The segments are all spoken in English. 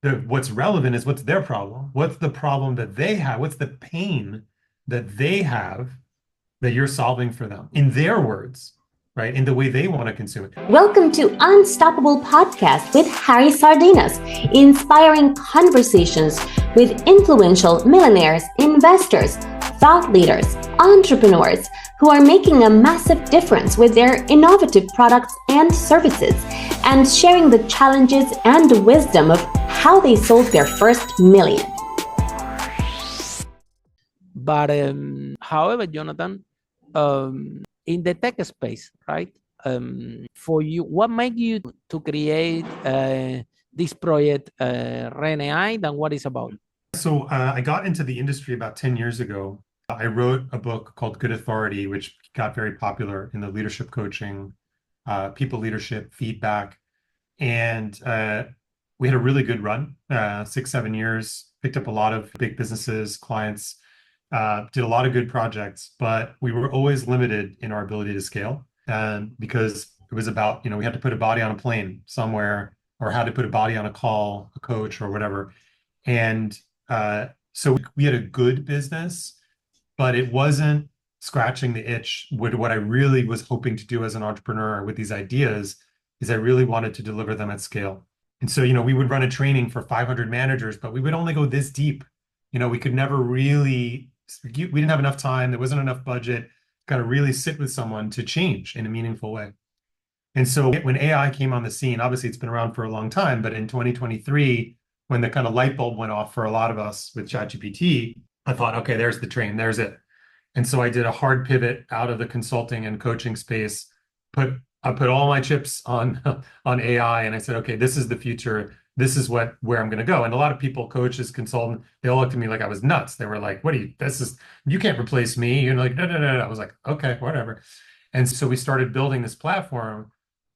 What's relevant is what's their problem. What's the problem that they have? What's the pain that they have that you're solving for them in their words, right? In the way they want to consume it. Welcome to Unstoppable Podcast with Harry Sardinas, inspiring conversations with influential millionaires, investors, thought leaders, entrepreneurs who are making a massive difference with their innovative products and services, and sharing the challenges and wisdom of how they sold their first million. But however, Jonathan, in the tech space, right? For you, what made you to create this project, Ren AI, and what it's about? So I got into the industry about 10 years ago. I wrote a book called Good Authority, which got very popular in the leadership coaching, people leadership, feedback. And we had a really good run, 6, 7 years, picked up a lot of big businesses, clients, did a lot of good projects, but we were always limited in our ability to scale. Because it was about, we had to put a body on a plane somewhere, or had to put a body on a call, a coach or whatever. And so we had a good business, but it wasn't scratching the itch. What I really was hoping to do as an entrepreneur with these ideas is I really wanted to deliver them at scale. And so, we would run a training for 500 managers, but we would only go this deep. We could never really, we didn't have enough time. There wasn't enough budget, got to really sit with someone to change in a meaningful way. And so when AI came on the scene, obviously it's been around for a long time, but in 2023, when the kind of light bulb went off for a lot of us with ChatGPT, I thought, okay, there's the train, there's it. And so I did a hard pivot out of the consulting and coaching space, I put all my chips on AI, and I said, okay, this is the future. This is where I'm going to go. And a lot of people, coaches, consultants, they all looked at me like I was nuts. They were like, you can't replace me. Like, no, no, no, no. I was like, okay, whatever. And so we started building this platform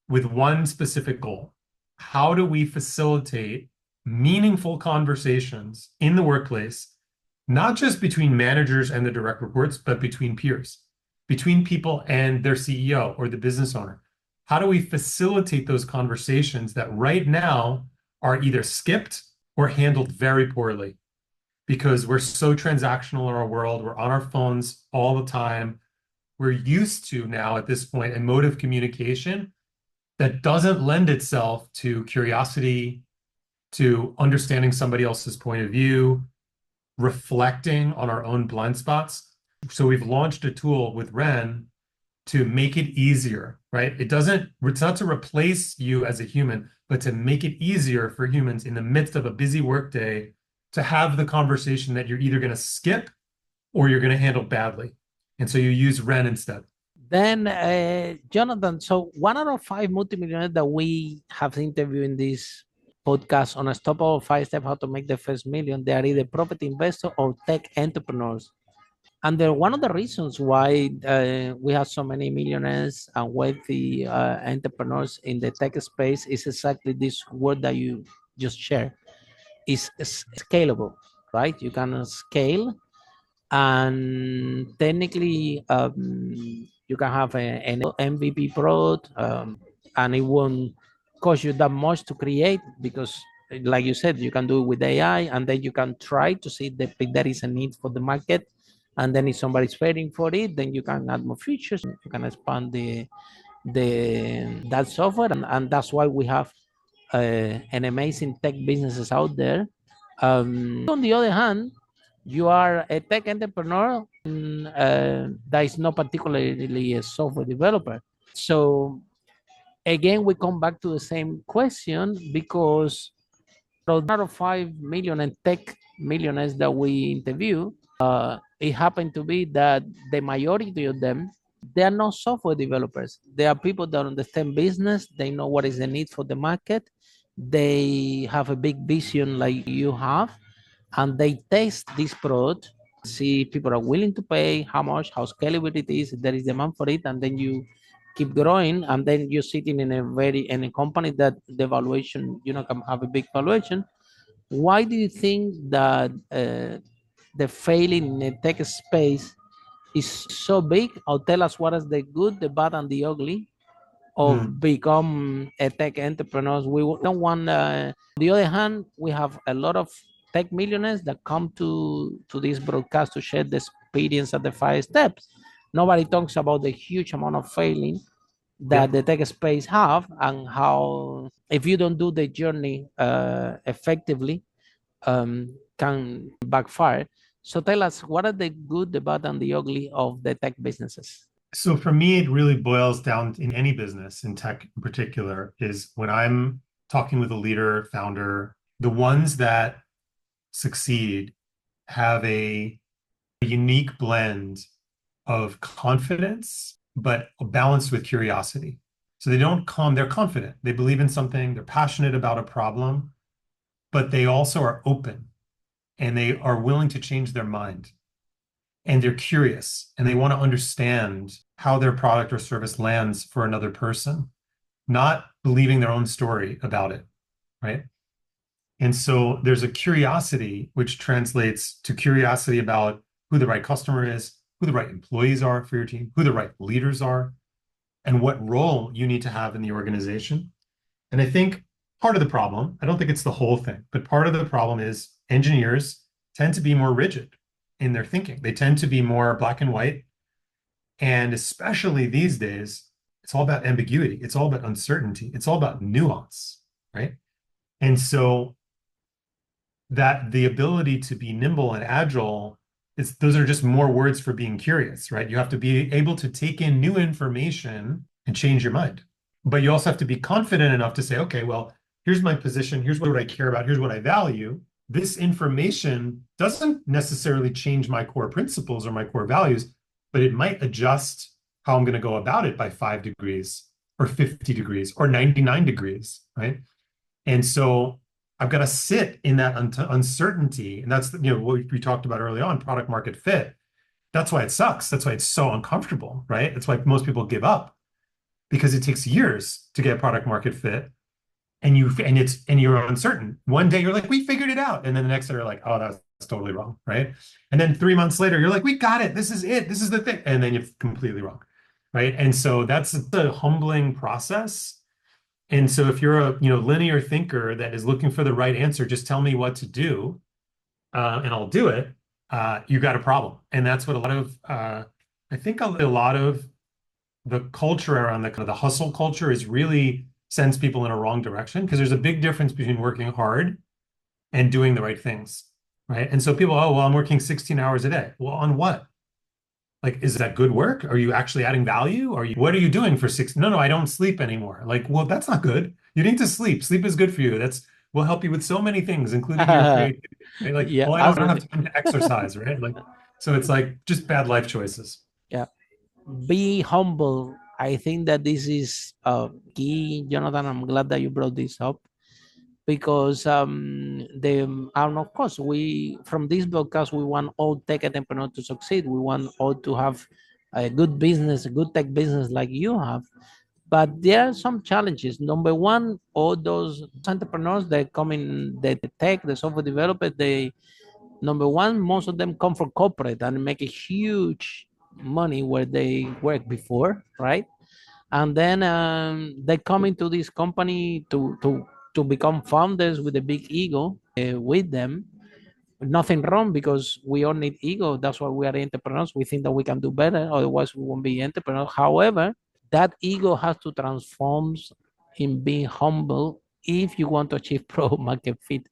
with one specific goal. How do we facilitate meaningful conversations in the workplace, not just between managers and the direct reports, but between peers, between people and their CEO or the business owner? How do we facilitate those conversations that right now are either skipped or handled very poorly? Because we're so transactional in our world, we're on our phones all the time. We're used to now at this point a mode of communication that doesn't lend itself to curiosity, to understanding somebody else's point of view, reflecting on our own blind spots. So we've launched a tool with Wren to make it easier, right? It's not to replace you as a human, but to make it easier for humans in the midst of a busy workday to have the conversation that you're either going to skip or you're going to handle badly. And so you use Wren instead. Then, Jonathan, so 1 out of 5 multimillionaires that we have interviewed in this podcast on Unstoppable 5 Steps How to Make the First Million, they are either property investor or tech entrepreneurs. And one of the reasons why we have so many millionaires and wealthy entrepreneurs in the tech space is exactly this word that you just shared. Is scalable, right? You can scale, and technically you can have an MVP product, and it won't cost you that much to create because, like you said, you can do it with AI, and then you can try to see if there is a need for the market. And then if somebody's waiting for it, then you can add more features. You can expand that software, and that's why we have an amazing tech businesses out there. On the other hand, you are a tech entrepreneur that is not particularly a software developer. So again, we come back to the same question, because out of 5 million and tech millionaires that we interview, it happened to be that the majority of them, they are not software developers. They are people that understand business. They know what is the need for the market. They have a big vision like you have, and they test this product, see if people are willing to pay, how much, how scalable it is, if there is demand for it, and then you keep growing, and then you're sitting in a company that the valuation, can have a big valuation. Why do you think that the failing in the tech space is so big? Or tell us what is the good, the bad, and the ugly of become a tech entrepreneurs. We don't want. On the other hand, we have a lot of tech millionaires that come to this broadcast to share the experience of the 5 steps. Nobody talks about the huge amount of failing that the tech space have, and how if you don't do the journey effectively, can backfire. So tell us, what are the good, the bad, and the ugly of the tech businesses? So for me, it really boils down in any business, in tech in particular, is when I'm talking with a leader, founder, the ones that succeed have a unique blend of confidence, but balanced with curiosity. So they don't come, they're confident. They believe in something, they're passionate about a problem, but they also are open and they are willing to change their mind. And they're curious and they want to understand how their product or service lands for another person, not believing their own story about it, right? And so there's a curiosity which translates to curiosity about who the right customer is, who the right employees are for your team, who the right leaders are, and what role you need to have in the organization. And I think part of the problem, I don't think it's the whole thing, but part of the problem is engineers tend to be more rigid in their thinking. They tend to be more black and white. And especially these days, it's all about ambiguity. It's all about uncertainty. It's all about nuance, right? And so that the ability to be nimble and agile is, those are just more words for being curious, right? You have to be able to take in new information and change your mind. But you also have to be confident enough to say, okay, well, here's my position. Here's what I care about. Here's what I value. This information doesn't necessarily change my core principles or my core values, but it might adjust how I'm going to go about it by 5 degrees or 50 degrees or 99 degrees, right? And so I've got to sit in that uncertainty. And that's, what we talked about early on, product market fit. That's why it sucks. That's why it's so uncomfortable, right? That's why most people give up, because it takes years to get product market fit. And you're uncertain. One day you're like, we figured it out. And then the next day you're like, oh, that's totally wrong, right? And then 3 months later, you're like, we got it. This is it. This is the thing. And then you're completely wrong, right? And so that's the humbling process. And so if you're a linear thinker that is looking for the right answer, just tell me what to do, and I'll do it. You got a problem. And that's what I think a lot of the culture around the kind of the hustle culture is really sends people in a wrong direction, because there's a big difference between working hard and doing the right things, right? And so people, oh, well, I'm working 16 hours a day. Well, on what? Like, is that good work? Are you actually adding value? What are you doing for 6? No, I don't sleep anymore. Like, well, that's not good. You need to sleep. Sleep is good for you. That's will help you with so many things, including your creativity. Right? Like, Yeah, well, I don't have time to exercise, right? Like, so it's like just bad life choices. yeah. Be humble. I think that this is key, Jonathan. I'm glad that you brought this up, because and of course, we from this broadcast, we want all tech entrepreneurs to succeed. We want all to have a good business, a good tech business like you have. But there are some challenges. Number one, all those entrepreneurs that come in the tech, the software developers, number one, most of them come from corporate and make a huge money where they worked before, right? And then they come into this company to become founders with a big ego with them. Nothing wrong, because we all need ego. That's why we are entrepreneurs. We think that we can do better, otherwise we won't be entrepreneurs. However, that ego has to transform in being humble if you want to achieve product market fit.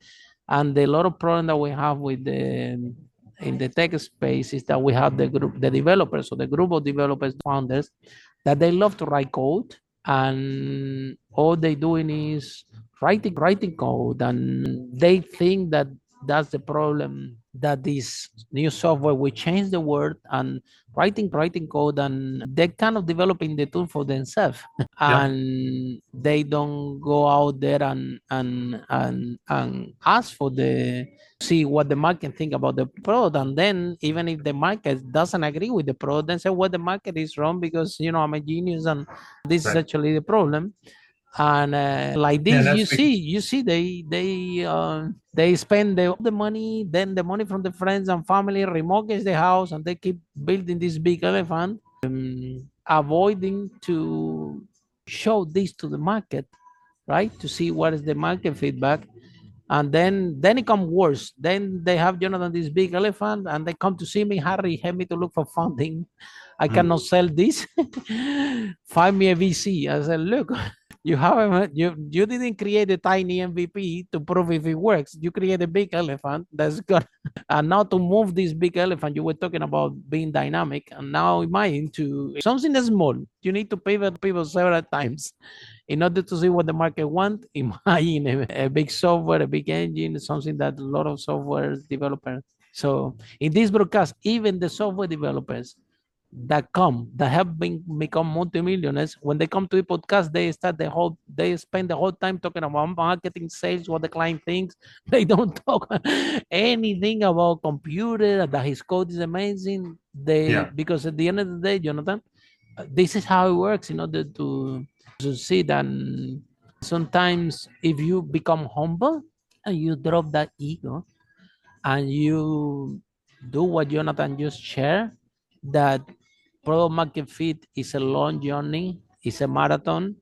And the lot of problem that we have with the in the tech space is that we have the group, the developers, so the group of developers, founders, that they love to write code, and all they doing is writing code, and they think that that's the problem, that this new software will change the world, and writing code, and they're kind of developing the tool for themselves. Yeah. And they don't go out there and ask for the see what the market think about the product. And then even if the market doesn't agree with the product, then say, well, the market is wrong, because I'm a genius and this is Right. actually the problem. And like Yeah, this, that's you see they spend the money, then the money from the friends and family, remortgage the house, and they keep building this big elephant, avoiding to show this to the market, right? To see what is the market feedback. And then it comes worse. Then they have Jonathan, this big elephant, and they come to see me, Harry, help me to look for funding. I cannot sell this. Find me a VC. I said, look, you didn't create a tiny MVP to prove if it works. You create a big elephant that's good. And now to move this big elephant, you were talking about being dynamic, and now imagine to something that's small. You need to pivot several times in order to see what the market wants. Imagine a big software, a big engine, something that a lot of software developers. So in this broadcast, even the software developers that have become multimillionaires, when they come to the podcast, they spend the whole time talking about marketing, sales, what the client thinks. They don't talk anything about computer, that his code is amazing. Because at the end of the day, Jonathan, this is how it works in order to succeed. And sometimes if you become humble and you drop that ego and you do what Jonathan just shared, that product market fit is a long journey, it's a marathon,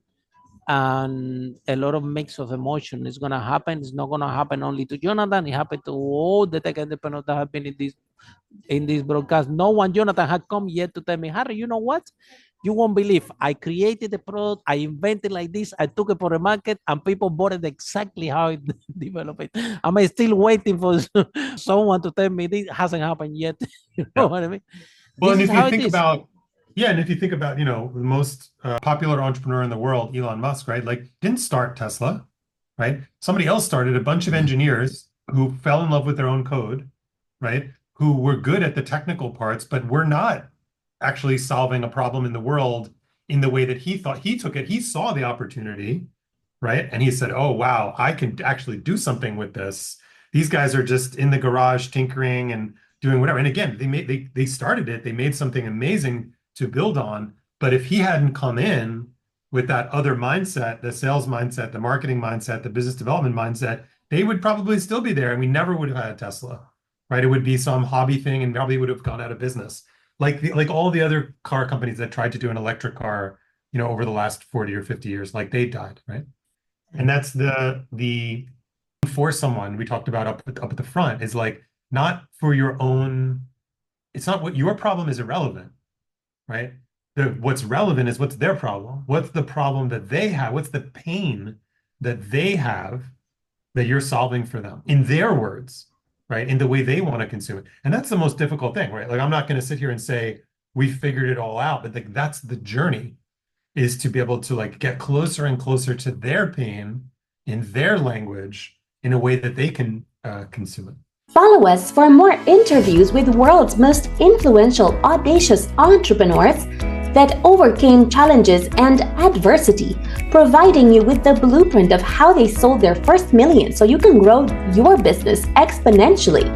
and a lot of mix of emotion is going to happen. It's not going to happen only to Jonathan. It happened to all the tech entrepreneurs that have been in this broadcast. No one, Jonathan, had come yet to tell me, Harry, you know what? You won't believe. I created the product. I invented like this. I took it for the market, and people bought it exactly how it developed it. I'm still waiting for someone to tell me this hasn't happened yet. You know what I mean? Well, and if you think about, the most popular entrepreneur in the world, Elon Musk, right? Like, didn't start Tesla, right? Somebody else started, a bunch of engineers who fell in love with their own code, right? Who were good at the technical parts, but were not actually solving a problem in the world in the way that he thought. He took it, he saw the opportunity, right? And he said, oh, wow, I can actually do something with this. These guys are just in the garage tinkering and doing whatever. And again, they started it, they made something amazing to build on. But if he hadn't come in with that other mindset, the sales mindset, the marketing mindset, the business development mindset, they would probably still be there, and we never would have had a Tesla, right? It would be some hobby thing and probably would have gone out of business. Like all the other car companies that tried to do an electric car, over the last 40 or 50 years, like they died, right? And that's the for someone we talked about up at the front is like, not for your own, it's not what your problem is irrelevant, right? What's relevant is what's their problem. What's the problem that they have? What's the pain that they have that you're solving for them in their words, right? In the way they want to consume it. And that's the most difficult thing, right? Like, I'm not going to sit here and say we figured it all out, but like that's the journey, is to be able to like get closer and closer to their pain in their language in a way that they can consume it. Follow us for more interviews with world's most influential, audacious entrepreneurs that overcame challenges and adversity, providing you with the blueprint of how they sold their first million so you can grow your business exponentially.